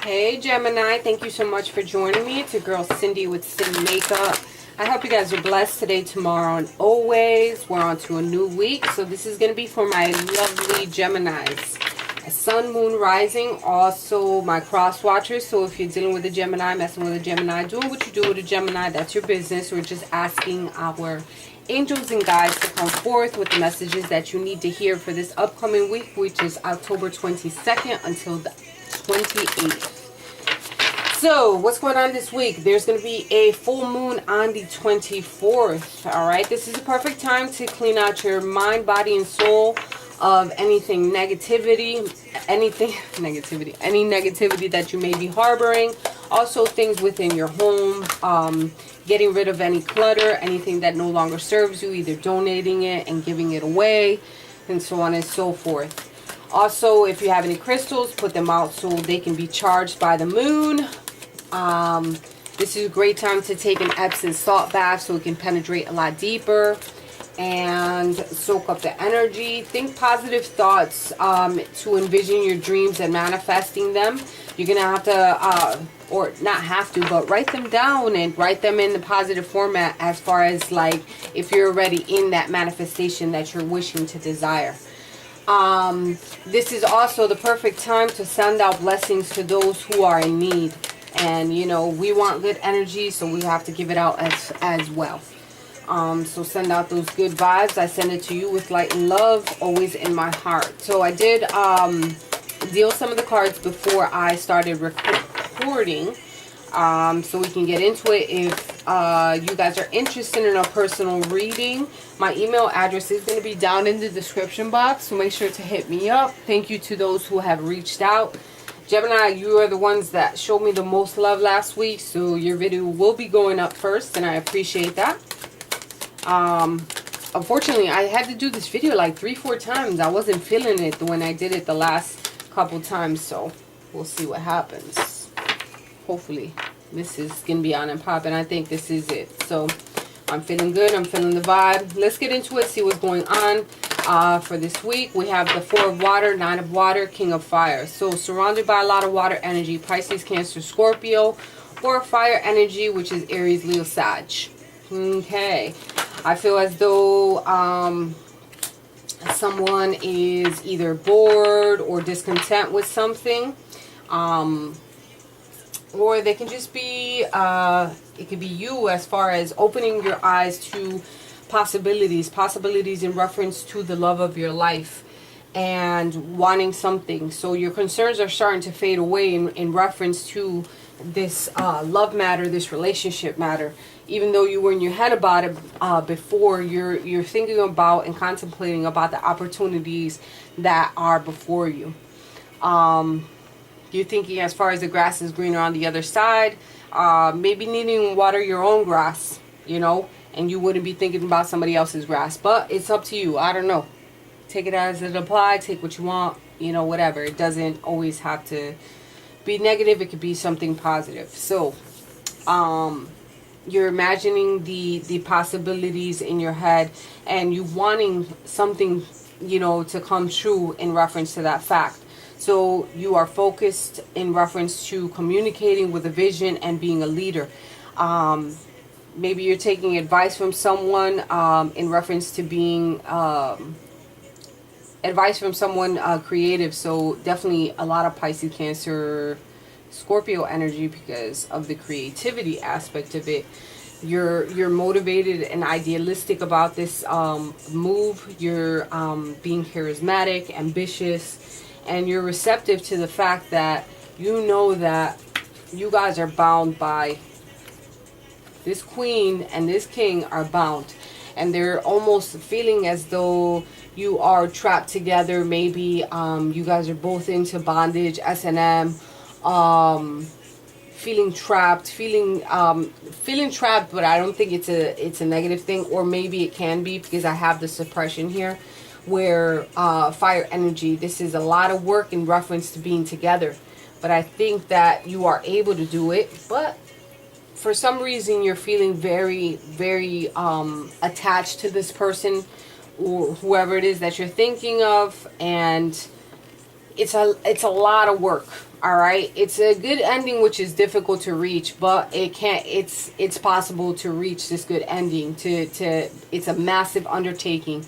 Hey Gemini, thank you so much for joining me. It's your girl Cindy with Cindy Makeup. I hope you guys are blessed today, tomorrow, and always. We're on to a new week. So this is going to be for my lovely Geminis. Sun, Moon, Rising, also my cross watchers. So if you're dealing with a Gemini, messing with a Gemini, doing what you do with a Gemini, that's your business. We're just asking our angels and guides to come forth with the messages that you need to hear for this upcoming week, which is October 22nd until the 28th. So what's going on this week? There's going to be a full moon on the 24th. All right, this is a perfect time to clean out your mind, body, and soul of anything negativity, any negativity that you may be harboring. Also things within your home, getting rid of any clutter, anything that no longer serves you, either donating it and giving it away, and so on and so forth. Also, if you have any crystals, put them out so they can be charged by the moon. This is a great time to take an Epsom salt bath so it can penetrate a lot deeper and soak up the energy. Think positive thoughts to envision your dreams and manifesting them. You're going to have to, or not have to, but write them down and write them in the positive format as far as like if you're already in that manifestation that you're wishing to desire. This is also the perfect time to send out blessings to those who are in need. And, you know, we want good energy, so we have to give it out as well. So send out those good vibes. I send it to you with light and love, always in my heart. So I did deal some of the cards before I started recording, so we can get into it. If you guys are interested in a personal reading, my email address is going to be down in the description box, so make sure to hit me up. Thank you to those who have reached out. Gemini, you are the ones that showed me the most love last week, so your video will be going up first, and I appreciate that. Unfortunately, I had to do this video like 3-4 times. I wasn't feeling it when I did it the last couple times, so we'll see what happens. Hopefully, this is going to be on and popping. I think this is it. So, I'm feeling good. I'm feeling the vibe. Let's get into it, see what's going on. For this week, we have the 4 of Water, 9 of Water, King of Fire. So, surrounded by a lot of water energy, Pisces, Cancer, Scorpio, or fire energy, which is Aries, Leo, Sag. Okay. I feel as though someone is either bored or discontent with something. Or they can just be, it could be you as far as opening your eyes to possibilities in reference to the love of your life and wanting something. So your concerns are starting to fade away in reference to this love matter, this relationship matter. Even though you were in your head about it before, you're thinking about and contemplating about the opportunities that are before you. You're thinking as far as the grass is greener on the other side. Maybe needing to water your own grass, you know, and you wouldn't be thinking about somebody else's grass. But it's up to you. I don't know. Take it as it applies. Take what you want, you know, whatever. It doesn't always have to be negative. It could be something positive. So, you're imagining the possibilities in your head and you wanting something, you know, to come true in reference to that fact. So you are focused in reference to communicating with a vision and being a leader. Maybe you're taking advice from someone in reference to being advice from someone creative. So definitely a lot of Pisces, Cancer, Scorpio energy because of the creativity aspect of it. You're motivated and idealistic about this move. You're being charismatic, ambitious, and you're receptive to the fact that you know that you guys are bound by this queen and this king are bound. And they're almost feeling as though you are trapped together. Maybe you guys are both into bondage, S&M, feeling trapped, feeling trapped, but I don't think it's a negative thing. Or maybe it can be because I have the suppression here. Where fire energy, this is a lot of work in reference to being together, but I think that you are able to do it. But for some reason you're feeling very, very attached to this person or whoever it is that you're thinking of, and it's a lot of work. All right, it's a good ending, which is difficult to reach, but it's possible to reach this good ending. It's a massive undertaking,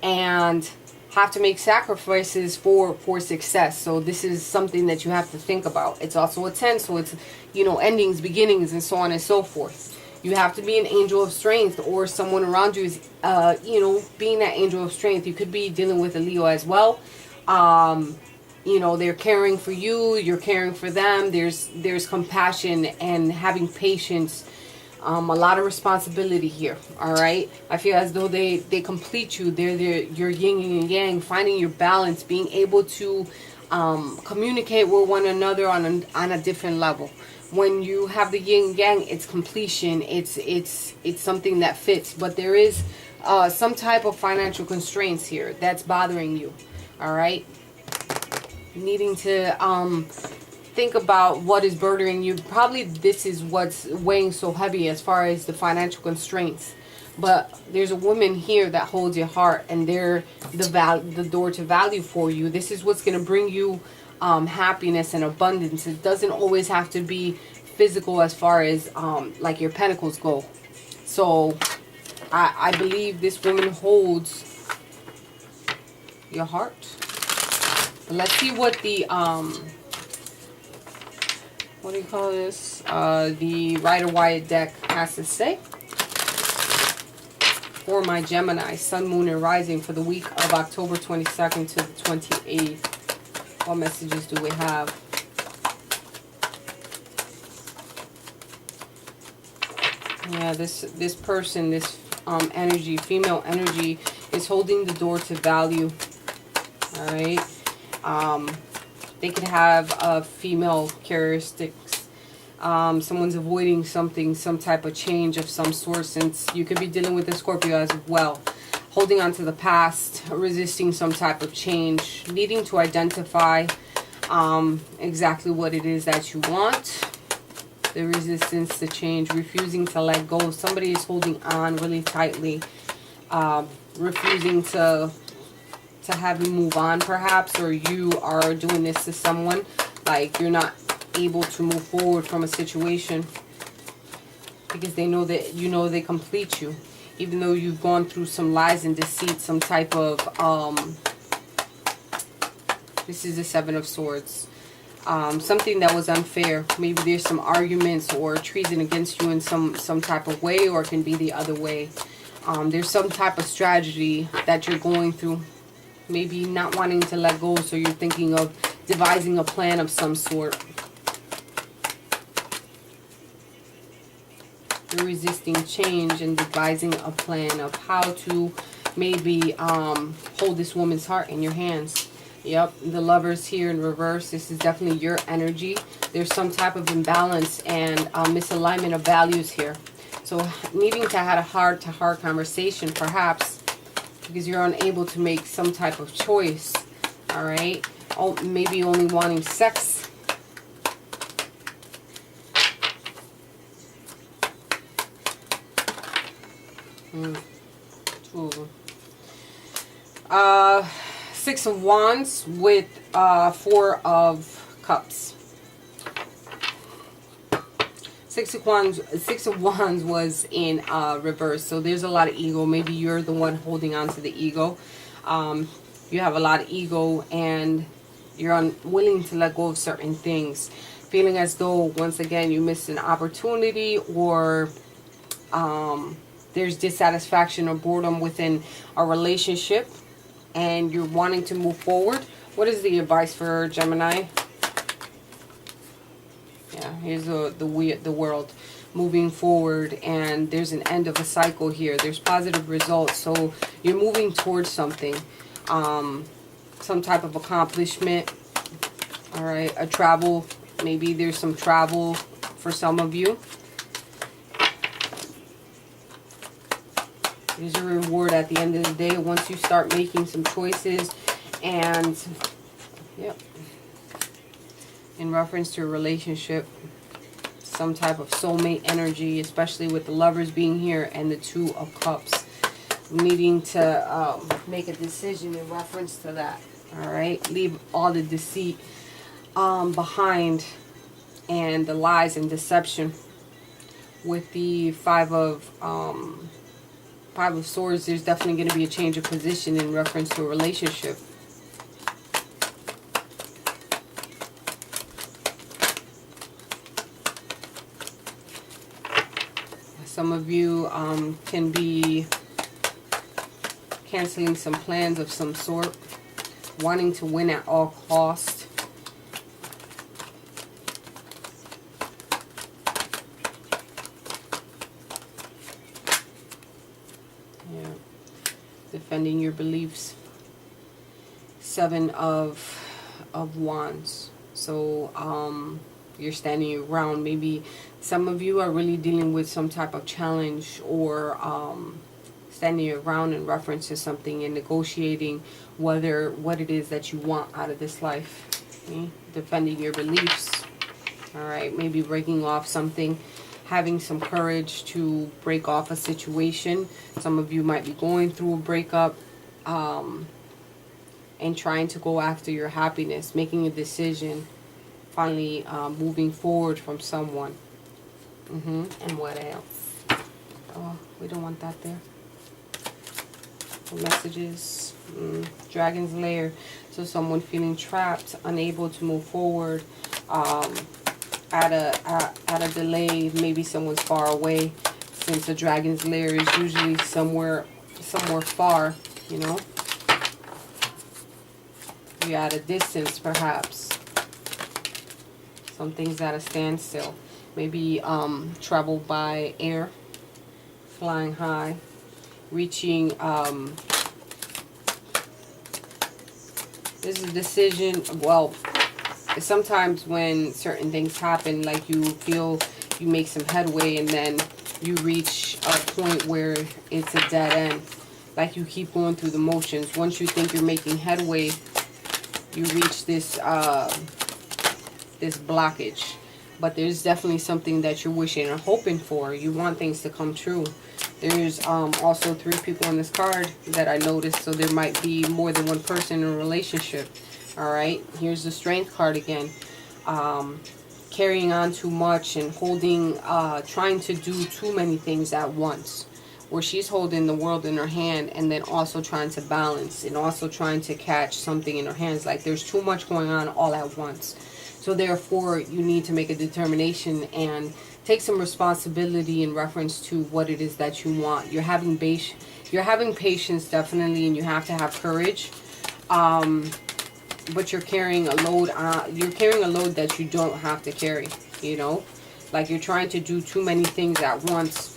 and have to make sacrifices for success. So this is something that you have to think about. It's also a 10, so it's, you know, endings, beginnings, and so on and so forth. You have to be an angel of strength, or someone around you is, you know, being that angel of strength. You could be dealing with a Leo as well. You know, they're caring for you, you're caring for them. There's compassion and having patience. A lot of responsibility here. All right, I feel as though they complete you. They're your yin and yang, finding your balance, being able to communicate with one another on a different level. When you have the yin yang, it's completion. It's something that fits. But there is some type of financial constraints here that's bothering you. All right, needing to think about what is burdening you. Probably this is what's weighing so heavy as far as the financial constraints. But there's a woman here that holds your heart, and they're the door to value for you. This is what's going to bring you happiness and abundance. It doesn't always have to be physical as far as like your pentacles go. So I believe this woman holds your heart. Let's see what the what do you call this? The Rider-Waite deck has to say for my Gemini, Sun, Moon, and Rising for the week of October 22nd to the 28th. What messages do we have? Yeah, this person, this energy, female energy, is holding the door to value. All right. They could have female characteristics. Someone's avoiding something, some type of change of some sort, since you could be dealing with a Scorpio as well. Holding on to the past, resisting some type of change, needing to identify exactly what it is that you want. The resistance to change, refusing to let go. Somebody is holding on really tightly, refusing to have you move on, perhaps, or you are doing this to someone, like you're not able to move forward from a situation because they know that, you know, they complete you, even though you've gone through some lies and deceit, some type of this is the Seven of Swords, something that was unfair. Maybe there's some arguments or treason against you in some type of way, or it can be the other way. There's some type of strategy that you're going through. Maybe not wanting to let go, so you're thinking of devising a plan of some sort. You're resisting change and devising a plan of how to maybe hold this woman's heart in your hands. Yep, the Lovers here in reverse. This is definitely your energy. There's some type of imbalance and misalignment of values here. So needing to have a heart-to-heart conversation, perhaps, because you're unable to make some type of choice. All right, oh, maybe only wanting sex. Two of them. Six of Wands with Four of Cups. Six of Wands was in reverse, so there's a lot of ego. Maybe you're the one holding on to the ego. You have a lot of ego, and you're unwilling to let go of certain things, feeling as though once again you missed an opportunity, or there's dissatisfaction or boredom within a relationship, and you're wanting to move forward. What is the advice for Gemini? Yeah, here's the world moving forward, and there's an end of a cycle here. There's positive results, so you're moving towards something, some type of accomplishment. All right, a travel. Maybe there's some travel for some of you. There's a reward at the end of the day once you start making some choices, and yep. In reference to a relationship, some type of soulmate energy, especially with the Lovers being here and the Two of Cups, needing to make a decision in reference to that. All right, leave all the deceit behind, and the lies and deception. With the Five of Swords, there's definitely going to be a change of position in reference to a relationship. Some of you can be canceling some plans of some sort, wanting to win at all costs. Yeah. Defending your beliefs. Seven of Wands. So you're standing your ground. Maybe some of you are really dealing with some type of challenge, or standing your ground in reference to something and negotiating what it is that you want out of this life. Okay? Defending your beliefs. All right, maybe breaking off something, having some courage to break off a situation. Some of you might be going through a breakup, and trying to go after your happiness, making a decision, finally moving forward from someone. And what else? Oh, we don't want that there. Messages. Dragon's lair. So someone feeling trapped, unable to move forward, at a delay. Maybe someone's far away, since the dragon's lair is usually somewhere far, you know. You're at a distance, perhaps. Something's at a standstill. Maybe travel by air, flying high, reaching. This is a decision. Well, sometimes when certain things happen, like you feel you make some headway, and then you reach a point where it's a dead end. Like you keep going through the motions. Once you think you're making headway, you reach this this blockage. But there's definitely something that you're wishing and hoping for. You want things to come true. There's also 3 people on this card that I noticed, so there might be more than one person in a relationship. All right, here's the Strength card again. Carrying on too much and holding, trying to do too many things at once. Where she's holding the world in her hand, and then also trying to balance, and also trying to catch something in her hands. Like there's too much going on all at once. So therefore, you need to make a determination and take some responsibility in reference to what it is that you want. You're having patience, definitely, and you have to have courage. But you're carrying a load. You're carrying a load that you don't have to carry. You know, like you're trying to do too many things at once.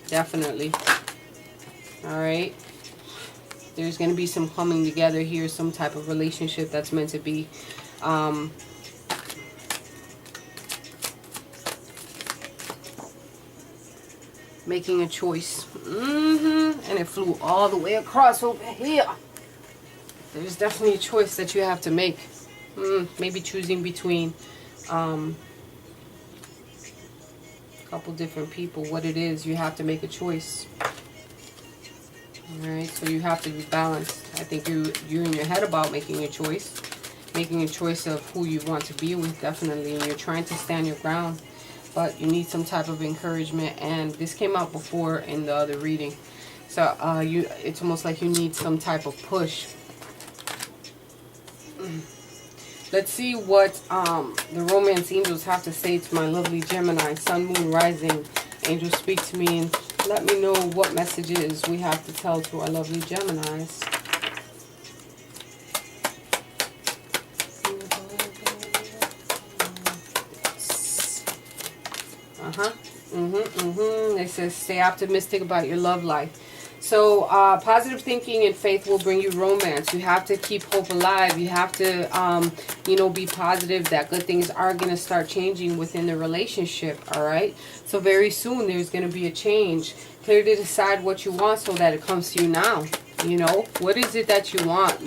Definitely. All right. There's going to be some coming together here, some type of relationship that's meant to be. Making a choice. And it flew all the way across over here. There's definitely a choice that you have to make. Maybe choosing between a couple different people. What it is, you have to make a choice. Alright, so you have to be balanced. I think you're in your head about making a choice. Making a choice of who you want to be with, definitely. And you're trying to stand your ground. But you need some type of encouragement, and this came out before in the other reading. So it's almost like you need some type of push. Let's see what the romance angels have to say to my lovely Gemini, Sun, Moon, Rising. Angels, speak to me and let me know what messages we have to tell to our lovely Geminis. It says stay optimistic about your love life. So positive thinking and faith will bring you romance. You have to keep hope alive. You have to, be positive that good things are going to start changing within the relationship. All right. So very soon there's going to be a change. Clearly decide what you want so that it comes to you now. You know, what is it that you want?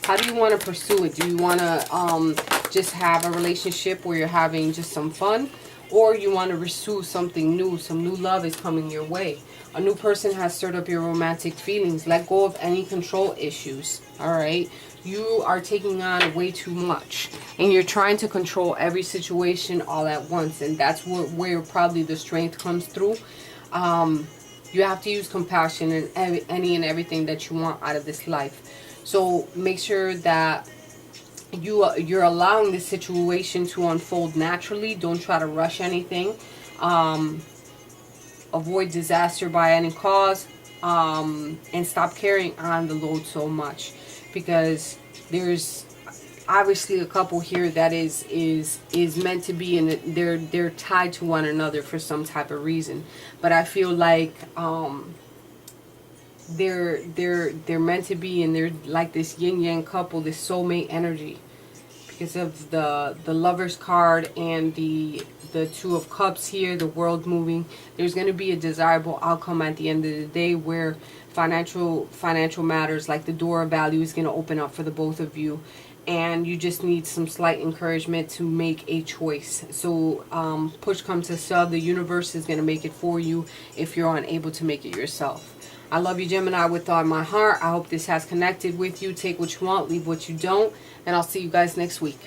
How do you want to pursue it? Do you want to just have a relationship where you're having just some fun? Or you want to pursue something new, some new love is coming your way. A new person has stirred up your romantic feelings. Let go of any control issues, all right? you are taking on way too much, and you're trying to control every situation all at once, and that's where probably the strength comes through. You have to use compassion in any and everything that you want out of this life. So make sure that you're allowing the situation to unfold naturally. Don't try to rush anything. Avoid disaster by any cause, and stop carrying on the load so much, because there's obviously a couple here that is meant to be, and they're tied to one another for some type of reason. But I feel like they're meant to be, and they're like this yin yang couple, this soulmate energy, because of the Lovers card and the Two of Cups here, the world moving. There's going to be a desirable outcome at the end of the day, where financial matters like the door of value is going to open up for the both of you, and you just need some slight encouragement to make a choice. So push comes to shove, the universe is going to make it for you if you're unable to make it yourself. I love you, Gemini, with all my heart. I hope this has connected with you. Take what you want, leave what you don't, and I'll see you guys next week.